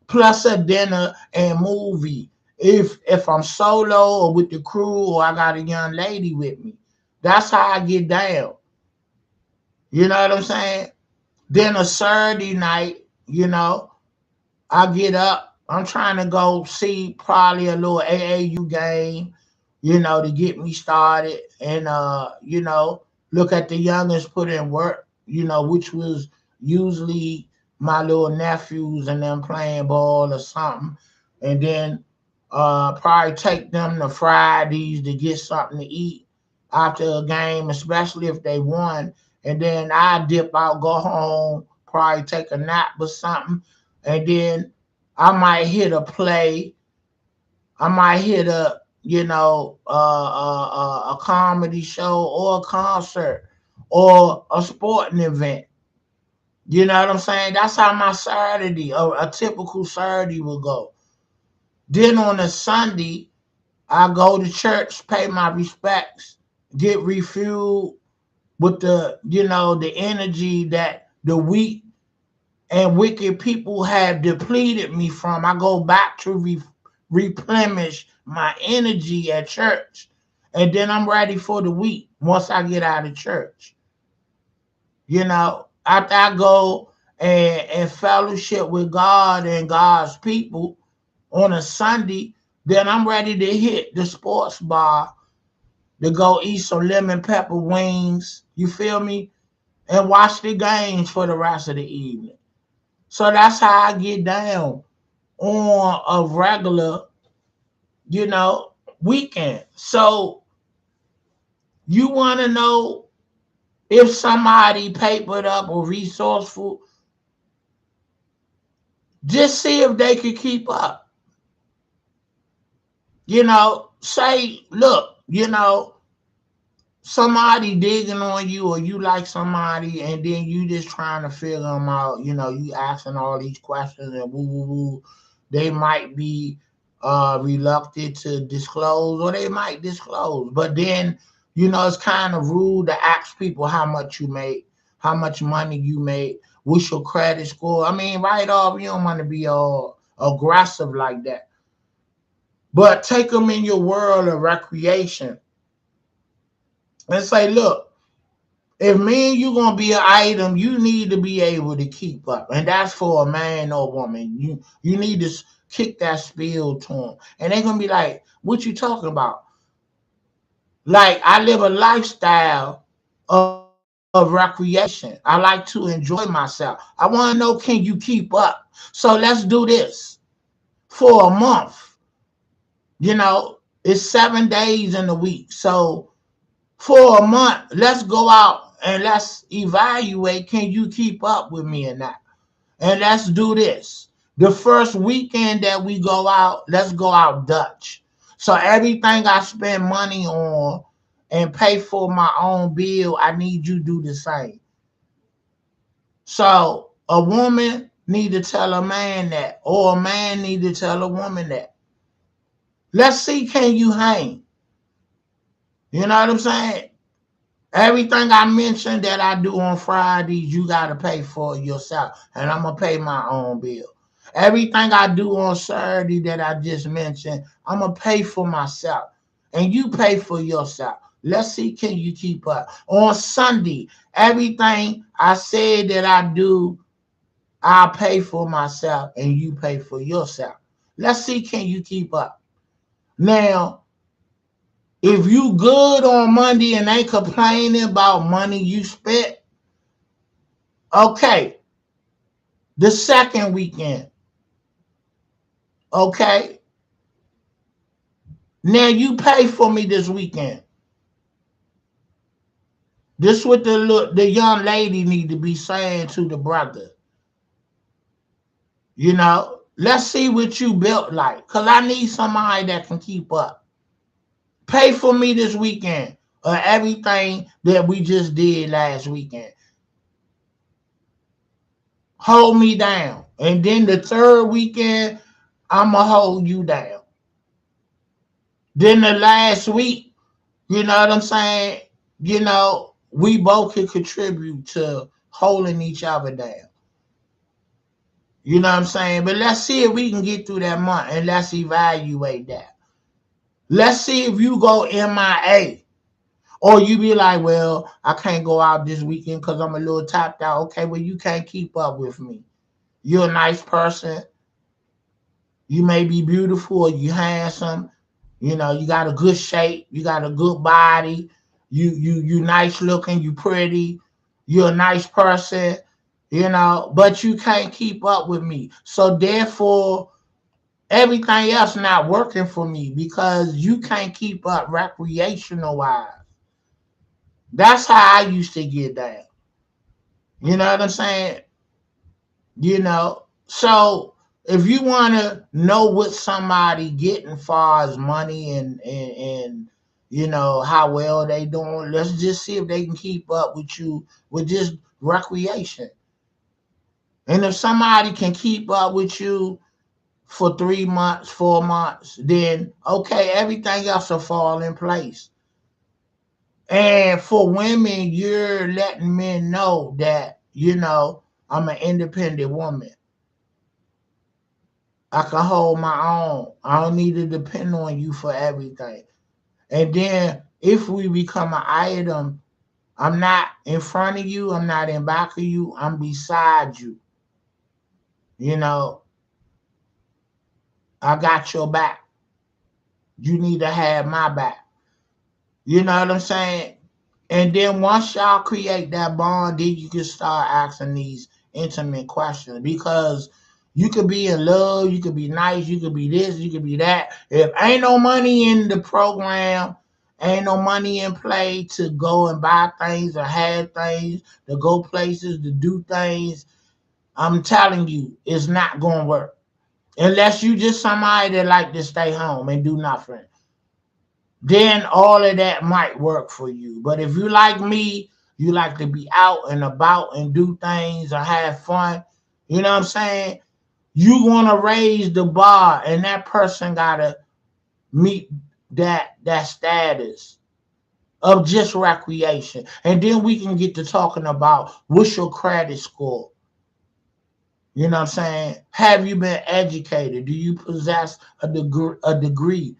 Plus a dinner and movie. If I'm solo or with the crew or I got a young lady with me. That's how I get down. You know what I'm saying? Then a Saturday night, you know, I get up. I'm trying to go see probably a little AAU game, you know, to get me started and you know, look at the youngest put in work, you know, which was usually my little nephews and them playing ball or something. And then probably take them to Fridays to get something to eat after a game, especially if they won. And then I dip out, go home, probably take a nap or something. And then I might hit a play. I might hit a a comedy show or a concert or a sporting event. You know what I'm saying? That's how my Saturday or a typical Saturday will go. Then on a Sunday, I go to church, pay my respects, get refueled with the energy that the weak and wicked people have depleted me from. I go back to replenish my energy at church. And then I'm ready for the week once I get out of church. You know, after I go and fellowship with God and God's people on a Sunday, then I'm ready to hit the sports bar to go eat some lemon pepper wings, you feel me? And watch the games for the rest of the evening. So that's how I get down on a regular, you know, weekend. So you want to know if somebody papered up or resourceful, just see if they could keep up. You know, say, look, you know, somebody digging on you or you like somebody and then you just trying to figure them out, you know, you asking all these questions and woo woo woo, they might be reluctant to disclose or they might disclose. But then, you know, it's kind of rude to ask people how much you make, how much money you make, what's your credit score. I mean, right off, you don't want to be all aggressive like that. But take them in your world of recreation and say, look, if me and you gonna be an item, you need to be able to keep up, and that's for a man or woman. You need to kick that spiel to them, and they're gonna be like, "What you talking about?" Like I live a lifestyle of recreation. I like to enjoy myself. I want to know, can you keep up? So let's do this for a month. You know, it's 7 days in a week, so for a month, let's go out and let's evaluate, can you keep up with me or not? And let's do this. The first weekend that we go out, let's go out Dutch. So everything I spend money on and pay for my own bill, I need you to do the same. So a woman need to tell a man that, or a man need to tell a woman that. Let's see, can you hang? You know what I'm saying? Everything I mentioned that I do on Fridays, you got to pay for yourself. And I'm going to pay my own bill. Everything I do on Saturday that I just mentioned, I'm going to pay for myself. And you pay for yourself. Let's see, can you keep up? On Sunday, everything I said that I do, I pay for myself and you pay for yourself. Let's see, can you keep up? Now, if you good on Monday and ain't complaining about money you spent, okay, the second weekend, okay, now you pay for me this weekend. This what the young lady need to be saying to the brother. You know, let's see what you built like, cause I need somebody that can keep up. Pay for me this weekend or everything that we just did last weekend. Hold me down, and then the third weekend, I'ma hold you down. Then the last week, you know what I'm saying? You know, we both could contribute to holding each other down. You know what I'm saying? But let's see if we can get through that month and let's evaluate that. Let's see if you go MIA or you be like, well, I can't go out this weekend because I'm a little tapped out. Okay, well, you can't keep up with me. You're a nice person. You may be beautiful or you handsome. You know, you got a good shape. You got a good body. You nice looking. You pretty. You're a nice person. You know, but you can't keep up with me. So therefore, everything else not working for me because you can't keep up recreational wise. That's how I used to get down. You know what I'm saying? You know, so if you want to know what somebody getting far as money and you know how well they doing, let's just see if they can keep up with you with just recreation. And if somebody can keep up with you for 3 months, 4 months, then okay, everything else will fall in place. And for women, you're letting men know that, you know, I'm an independent woman. I can hold my own. I don't need to depend on you for everything. And then if we become an item, I'm not in front of you, I'm not in back of you, I'm beside you. You know, I got your back. You need to have my back. You know what I'm saying? And then once y'all create that bond, then you can start asking these intimate questions because you could be in love, you could be nice, you could be this, you could be that. If ain't no money in the program, ain't no money in play to go and buy things or have things, to go places, to do things, I'm telling you, it's not going to work. Unless you just somebody that like to stay home and do nothing, then all of that might work for you. But if you like me, you like to be out and about and do things or have fun, you know what I'm saying? You want to raise the bar, and that person got to meet that status of just recreation. And then we can get to talking about what's your credit score. You know what I'm saying? Have you been educated? Do you possess a degree?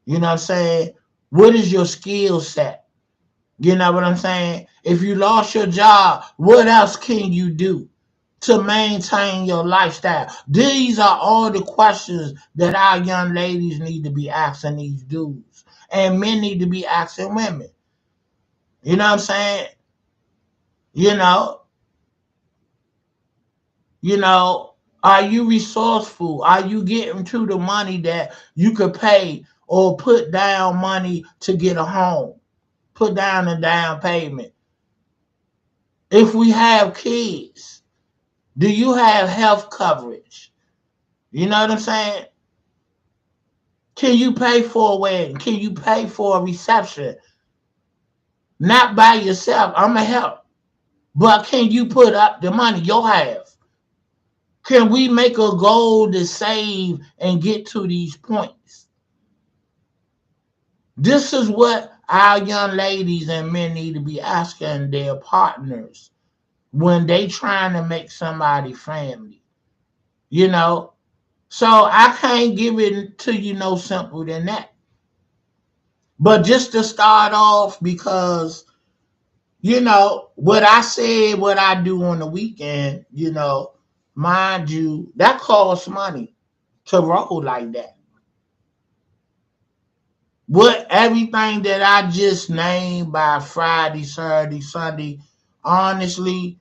You know what I'm saying? What is your skill set? You know what I'm saying? If you lost your job, what else can you do to maintain your lifestyle? These are all the questions that our young ladies need to be asking these dudes. And men need to be asking women. You know what I'm saying? You know, you know, are you resourceful? Are you getting to the money that you could pay or put down money to get a home? Put down a down payment. If we have kids, do you have health coverage? You know what I'm saying? Can you pay for a wedding? Can you pay for a reception? Not by yourself. I'm going to help. But can you put up the money? You'll have. Can we make a goal to save and get to these points? This is what our young ladies and men need to be asking their partners when they trying to make somebody family. You know, so I can't give it to you no simple than that. But just to start off, because what I said, what I do on the weekend, mind you, that costs money to roll like that. What everything that I just named by Friday, Saturday, Sunday, honestly,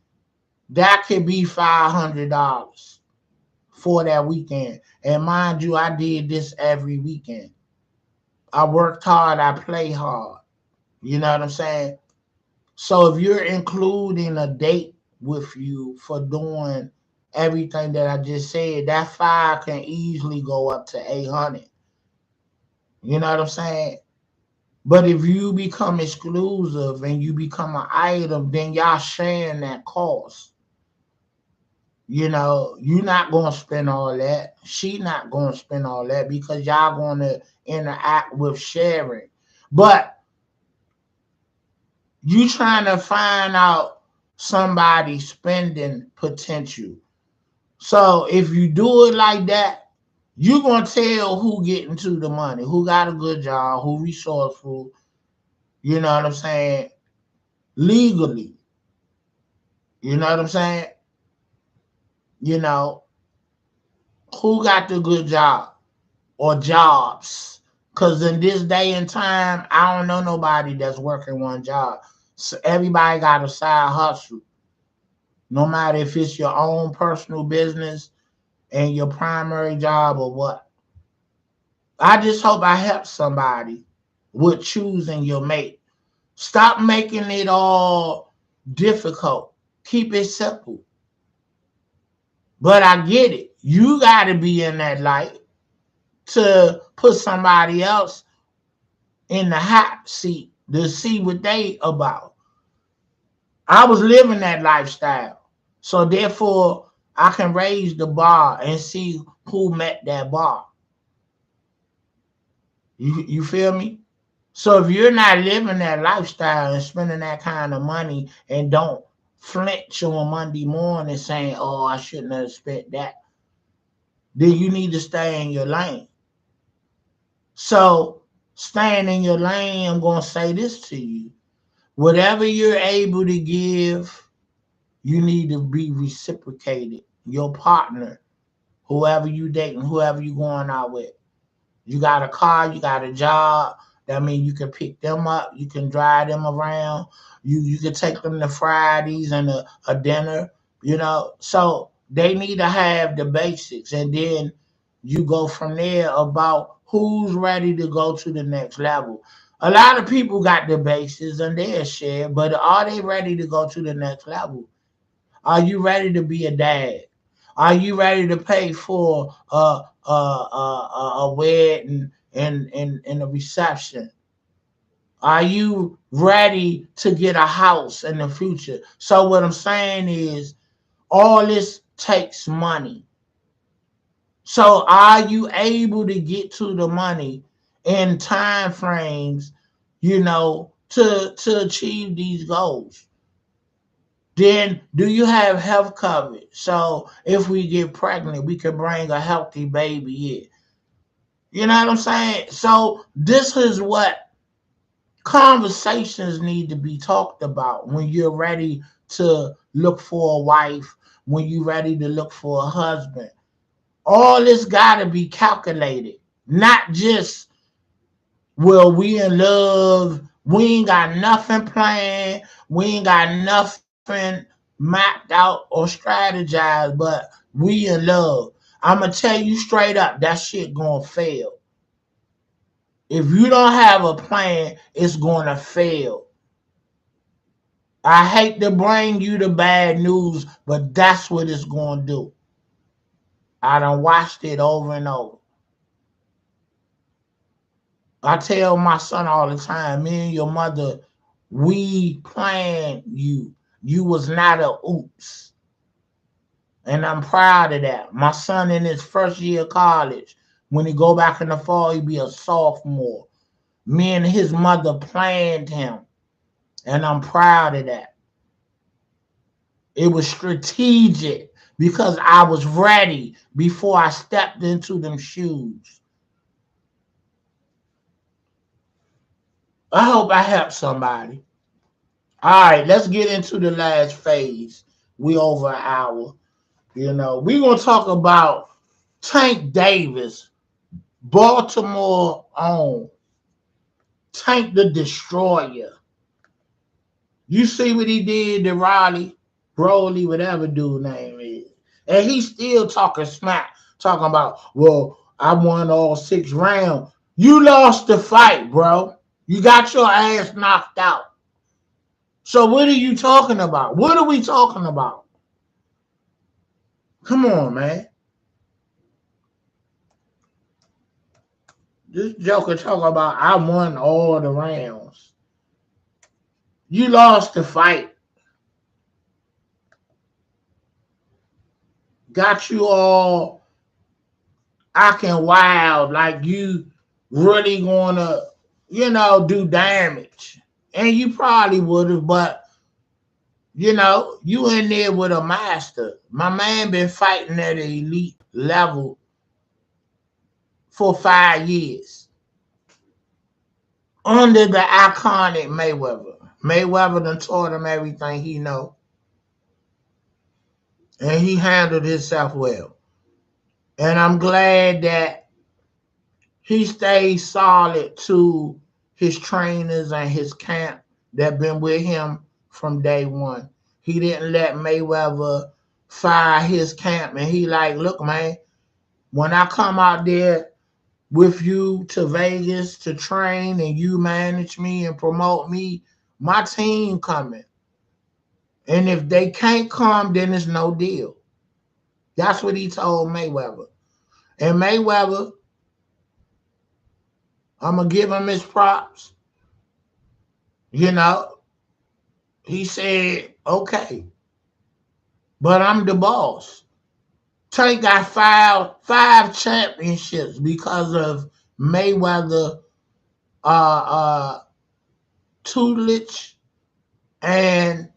that could be $500 for that weekend. And mind you, I did this every weekend. I worked hard, I play hard. You know what I'm saying? So if you're including a date with you for doing everything that I just said, that five can easily go up to 800. You know what I'm saying? But if you become exclusive and you become an item, then y'all sharing that cost. You're not gonna spend all that. She not gonna spend all that because y'all gonna interact with sharing. But you trying to find out somebody's spending potential. So if you do it like that, you gonna tell who getting to the money, who got a good job, who resourceful, you know what I'm saying, legally. You know what I'm saying? You know, who got the good job or jobs. Cause in this day and time, I don't know nobody that's working one job. So everybody got a side hustle. No matter if it's your own personal business and your primary job or what. I just hope I help somebody with choosing your mate. Stop making it all difficult. Keep it simple. But I get it. You got to be in that light to put somebody else in the hot seat to see what they about. I was living that lifestyle. So therefore, I can raise the bar and see who met that bar. You feel me? So if you're not living that lifestyle and spending that kind of money and don't flinch on Monday morning saying, oh, I shouldn't have spent that, then you need to stay in your lane. So staying in your lane, I'm going to say this to you. Whatever you're able to give, you need to be reciprocated. Your partner, whoever you dating, whoever you going out with. You got a car, you got a job. That means you can pick them up, you can drive them around, you can take them to Fridays and a dinner, So they need to have the basics, and then you go from there about who's ready to go to the next level. A lot of people got the basics and they're share, but are they ready to go to the next level? Are you ready to be a dad? Are you ready to pay for a wedding and a reception? Are you ready to get a house in the future? So what I'm saying is all this takes money. So are you able to get to the money in time frames, to achieve these goals? Then do you have health coverage? So if we get pregnant, we can bring a healthy baby here. You know what I'm saying? So this is what conversations need to be talked about when you're ready to look for a wife, when you're ready to look for a husband. All this got to be calculated, not just, well, we in love, we ain't got nothing planned, we ain't got nothing mapped out or strategized, but we in love. I'm going to tell you straight up, that shit going to fail. If you don't have a plan, it's going to fail. I hate to bring you the bad news, but that's what it's going to do. I done watched it over and over. I tell my son all the time, me and your mother, we planned you. You was not a oops. And I'm proud of that. My son in his first year of college, when he go back in the fall, he be a sophomore. Me and his mother planned him. And I'm proud of that. It was strategic because I was ready before I stepped into them shoes. I hope I helped somebody. All right, let's get into the last phase. We over an hour. We're going to talk about Tank Davis, Baltimore owned. Tank the Destroyer. You see what he did to Broly, whatever dude name is. And he's still talking smack, talking about, well, I won all 6 rounds. You lost the fight, bro. You got your ass knocked out. So what are you talking about? What are we talking about? Come on, man. This joker talking about I won all the rounds. You lost the fight. Got you all acting wild like you really gonna, do damage. And you probably would have, but you in there with a master. My man been fighting at an elite level for 5 years. Under the iconic Mayweather. Mayweather done taught him everything he know. And he handled himself well. And I'm glad that he stayed solid to his trainers and his camp that been with him from day one. He didn't let Mayweather fire his camp. And he like, look, man, when I come out there with you to Vegas to train and you manage me and promote me, my team coming. And if they can't come, then it's no deal. That's what he told Mayweather. And Mayweather, I'm going to give him his props. He said, okay, but I'm the boss. Tank got five championships because of Mayweather tutelage and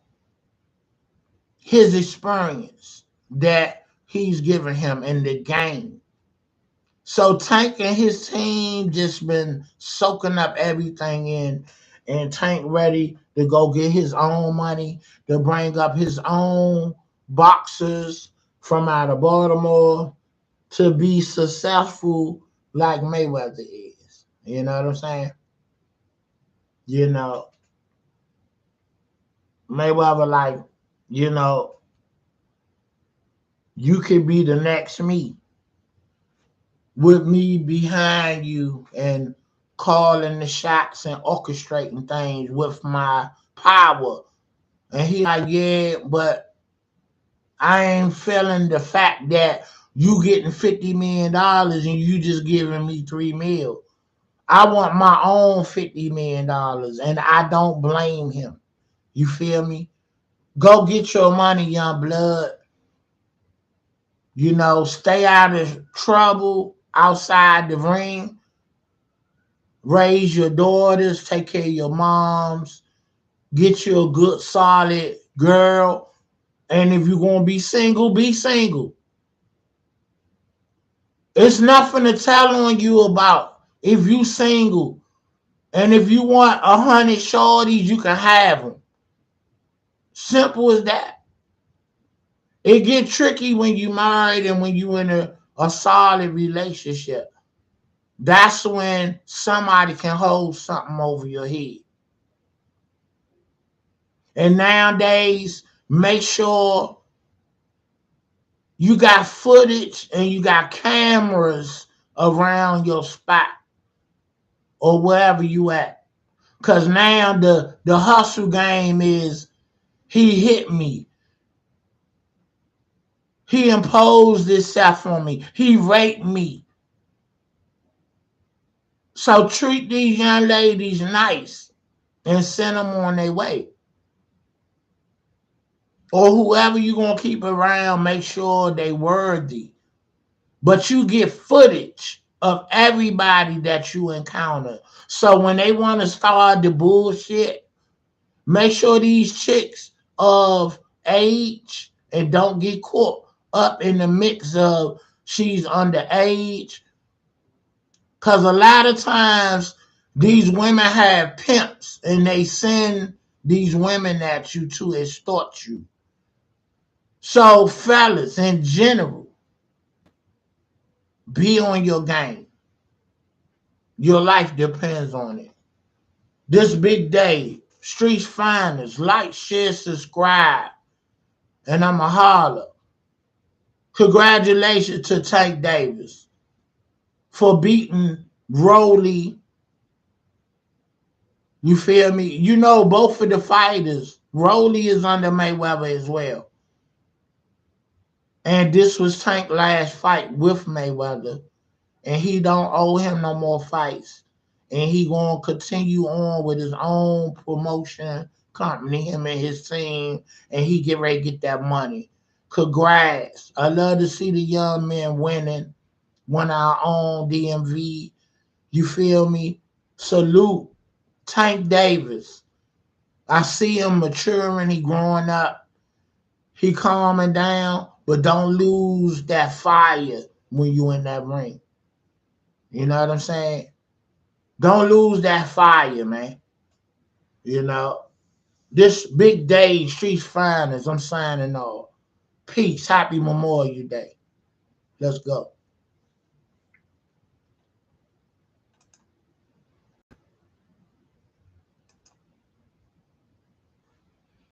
his experience that he's given him in the game. So Tank and his team just been soaking up everything in, and Tank ready to go get his own money, to bring up his own boxers from out of Baltimore to be successful like Mayweather is. You know what I'm saying? You know, Mayweather, like, you know, you could be the next me with me behind you and calling the shots and orchestrating things with my power. And he like, yeah, but I ain't feeling the fact that you getting $50 million and you just giving me 3 mil. I want my own $50 million, and I don't blame him. You feel me? Go get your money, young blood. You know, stay out of trouble outside the ring. Raise your daughters, take care of your moms, get you a good solid girl. And if you're gonna be single, be single. It's nothing to tell on you about if you single. And if you want 100 shorties, you can have them. Simple as that. It get tricky when you married and when you in a solid relationship. That's when somebody can hold something over your head. And nowadays, make sure you got footage and you got cameras around your spot or wherever you at. Cause now the hustle game is he hit me. He imposed himself on me. He raped me. So treat these young ladies nice and send them on their way. Or whoever you gonna keep around, make sure they worthy. But you get footage of everybody that you encounter. So when they want to start the bullshit, make sure these chicks of age and don't get caught up in the mix of she's underage. Because a lot of times these women have pimps and they send these women at you to extort you. So, fellas, in general, be on your game. Your life depends on it. This big day, Streets Finest, like, share, subscribe, and I'ma holler. Congratulations to Tank Davis for beating Rolly. You feel me? You know, both of the fighters, Rolly is under Mayweather as well. And this was Tank's last fight with Mayweather. And he don't owe him no more fights. And he gonna continue on with his own promotion company, him and his team, and he get ready to get that money. Congrats. I love to see the young men winning. Won our own DMV. You feel me? Salute Tank Davis. I see him maturing, he growing up, he calming down, but don't lose that fire when you in that ring. You know what I'm saying? Don't lose that fire, man. You know, this big day, Streets Finest, I'm signing off. Peace. Happy Memorial Day. Let's go.